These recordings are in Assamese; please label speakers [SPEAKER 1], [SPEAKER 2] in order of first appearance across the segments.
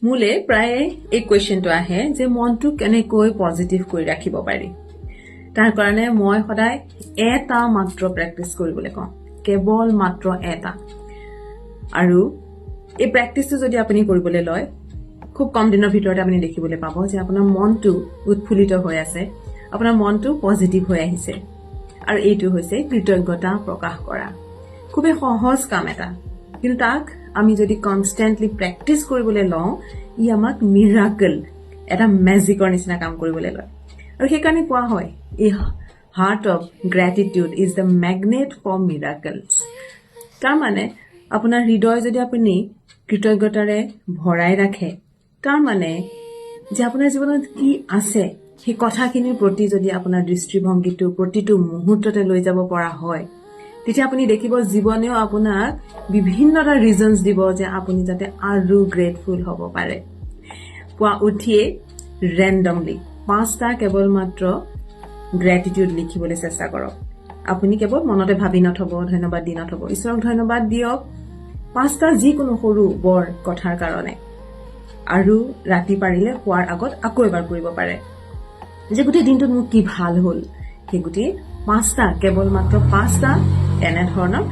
[SPEAKER 1] মোলে প্ৰায় এই কোৱেশ্চনটো আহে যে মনটো কেনেকৈ পজিটিভ কৰি ৰাখিব পাৰি তাৰ কাৰণে মই সদায় এটা মাত্ৰ প্ৰেক্টিছ কৰিবলৈ কওঁ কেৱল মাত্ৰ এটা আৰু এই প্ৰেক্টিছটো যদি আপুনি কৰিবলৈ লয় খুব কম দিনৰ ভিতৰতে আপুনি দেখিবলৈ পাব যে আপোনাৰ মনটো উৎফুল্লিত হৈ আছে আপোনাৰ মনটো পজিটিভ হৈ আহিছে আৰু এইটো হৈছে কৃতজ্ঞতা প্ৰকাশ কৰা খুবেই সহজ কাম এটা কিন্তু তাক আমি যদি কনষ্টেন্টলি প্ৰেক্টিছ কৰিবলৈ লওঁ ই আমাক মিৰাকল এটা মেজিকৰ নিচিনা কাম কৰিবলৈ লয় আৰু সেইকাৰণে কোৱা হয় এই heart of gratitude is the magnet for miracles তাৰ মানে আপোনাৰ হৃদয় যদি আপুনি কৃতজ্ঞতাৰে ভৰাই ৰাখে তাৰ মানে যে আপোনাৰ জীৱনত কি আছে সেই কথাখিনিৰ প্ৰতি যদি আপোনাৰ দৃষ্টিভংগীটো প্ৰতিটো মুহূৰ্ততে লৈ যাব পৰা হয় তেতিয়া আপুনি দেখিব জীৱনেও আপোনাক বিভিন্ন এটা ৰিজনছ দিব যে আপুনি যাতে আৰু গ্ৰেটফুল হ'ব পাৰে পুৱা উঠিয়ে ৰেণ্ডমলি 5টা কেৱল মাত্ৰ গ্ৰেটিটিউড লিখিবলৈ চেষ্টা কৰক আপুনি কেৱল মনতে ভাবি নথব ধন্যবাদ দি নথব ঈশ্বৰক ধন্যবাদ দিয়ক 5টা যিকোনো সৰু বৰ কথাৰ কাৰণে আৰু ৰাতি পাৰিলে শুৱাৰ আগত আকৌ এবাৰ কৰিব পাৰে যে গোটেই দিনটোত মোৰ কি ভাল হ'ল সেই গোটেই 5টা কেৱল মাত্ৰ 5টা এনে ধৰণৰ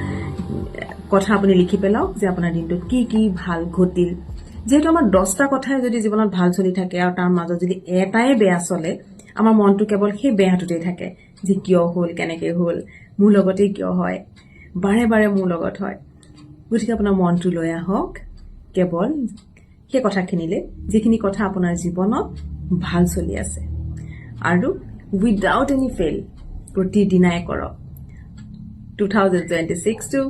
[SPEAKER 1] কথা আপুনি লিখি পেলাওক যে আপোনাৰ দিনটোত কি কি ভাল ঘটিল যেহেতু আমাৰ 10টা কথাই যদি জীৱনত ভাল চলি থাকে আৰু তাৰ মাজত যদি এটাই বেয়া চলে আমাৰ মনটো কেৱল সেই বেয়াটোতেই থাকে যে কিয় হ'ল কেনেকৈ হ'ল মোৰ লগতে কিয় হয় বাৰে বাৰে মোৰ লগত হয় গতিকে আপোনাৰ মনটো লৈ আহক কেৱল সেই কথাখিনিলে যিখিনি কথা আপোনাৰ জীৱনত ভাল চলি আছে আৰু উইদাউট এনি ফেইল প্ৰতিদিনাই কৰক 2026টো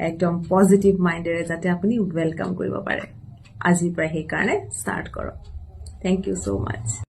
[SPEAKER 1] একদম পজিটিভ মাইণ্ডেৰে যাতে আপুনি ৱেলকাম কৰিব পাৰে আজিৰ পৰা সেইকাৰণে ষ্টাৰ্ট কৰক থেংক ইউ so much